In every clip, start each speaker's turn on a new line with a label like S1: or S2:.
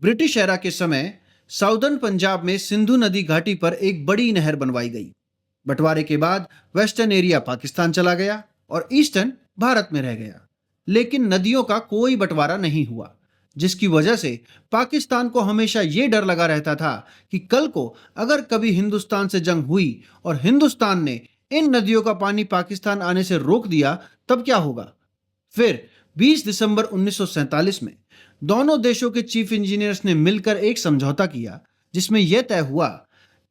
S1: British era के समय southern Punjab में सिंधु नदी घाटी पर एक बड़ी नहर बनवाई गई। बंटवारे के बाद वेस्टर्न एरिया पाकिस्तान चला गया और ईस्टर्न भारत में रह गया। लेकिन नदियों का कोई बंटवारा नहीं हुआ, जिसकी वजह से पाकिस्तान को हमेशा ये डर लगा रहता था कि कल को अगर कभी हिंदुस्तान से जंग हुई और हिंदुस्तान ने इन नदियों का पानी पाकिस्तान आने से रोक दिया, तब क्या होगा। फिर 20 दिसंबर 1947 में दोनों देशों के चीफ इंजीनियर्स ने मिलकर एक समझौता किया, जिसमें यह तय हुआ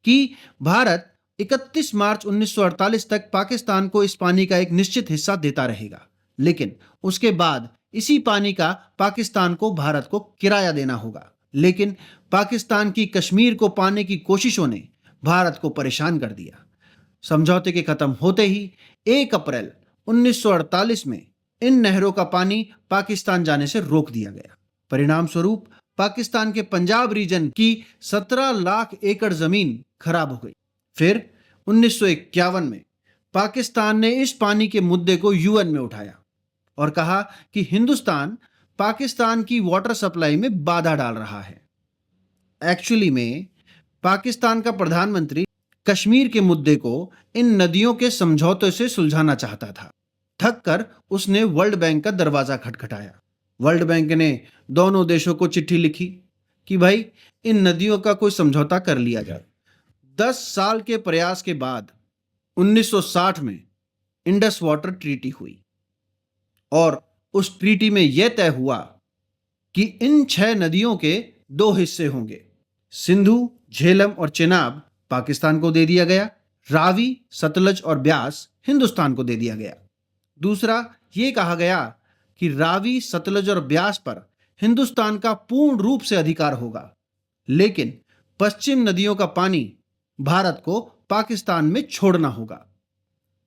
S1: कि भारत 31 मार्च 1948 तक पाकिस्तान को इस पानी का एक निश्चित हिस्सा देता रहेगा, लेकिन उसके बाद इसी पानी का पाकिस्तान को भारत को किराया देना होगा। लेकिन पाकिस्तान की कश्मीर को पाने की कोशिशों ने भारत को परेशान कर दिया। समझौते के खत्म होते ही 1 अप्रैल 1948 में इन नहरों का पानी पाकिस्तान जाने से रोक दिया गया। परिणाम स्वरूप पाकिस्तान के पंजाब रीजन की 17 लाख एकड़ जमीन खराब हो गई। फिर 1951 में पाकिस्तान ने इस पानी के मुद्दे को यूएन में उठाया और कहा कि हिंदुस्तान पाकिस्तान की वाटर सप्लाई में बाधा डाल रहा है। एक्चुअली में पाकिस्तान का प्रधानमंत्री कश्मीर के मुद्दे को इन नदियों के समझौते से सुलझाना चाहता था। थक कर उसने वर्ल्ड बैंक का दरवाजा खटखटाया। वर्ल्ड बैंक ने दोनों देशों को चिट्ठी लिखी कि भाई इन नदियों का कोई समझौता कर लिया जाए। 10 साल के प्रयास के बाद 1960 में इंडस वाटर ट्रीटी हुई और उस ट्रीटी में यह तय हुआ कि इन 6 नदियों के 2 हिस्से होंगे। सिंधु, झेलम और चेनाब पाकिस्तान को दे दिया गया। रावी, सतलज और ब्यास हिंदुस्तान को दे दिया गया। दूसरा यह कहा गया कि रावी, सतलज और ब्यास पर हिंदुस्तान का पूर्ण रूप से अधिकार होगा, लेकिन पश्चिम नदियों का पानी भारत को पाकिस्तान में छोड़ना होगा।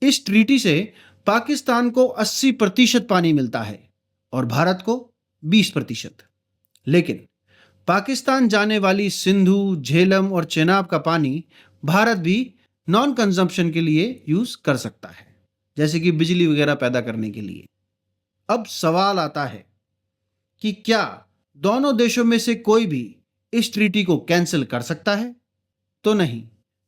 S1: इस ट्रीटी से पाकिस्तान को 80% पानी मिलता है और भारत को 20%। लेकिन पाकिस्तान जाने वाली सिंधु, झेलम और चेनाब का पानी भारत भी नॉन कंजम्पशन के लिए यूज कर सकता है, जैसे कि बिजली वगैरह पैदा करने के लिए। अब सवाल आता है कि क्या दोनों देशों में से कोई भी इस ट्रीटी को कैंसिल कर सकता है? तो नहीं,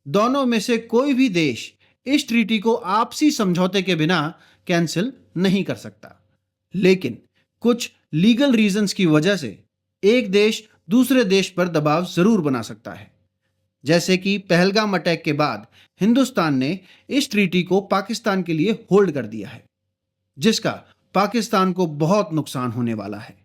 S1: दोनों में से कोई भी देश इस ट्रीटी को आपसी समझौते के बिना कैंसिल नहीं कर सकता। लेकिन कुछ लीगल रीजंस की वजह से एक देश दूसरे देश पर दबाव जरूर बना सकता है। जैसे कि पहलगाम अटैक के बाद हिंदुस्तान ने इस ट्रीटी को पाकिस्तान के लिए होल्ड कर दिया है, जिसका पाकिस्तान को बहुत नुकसान होने वाला है।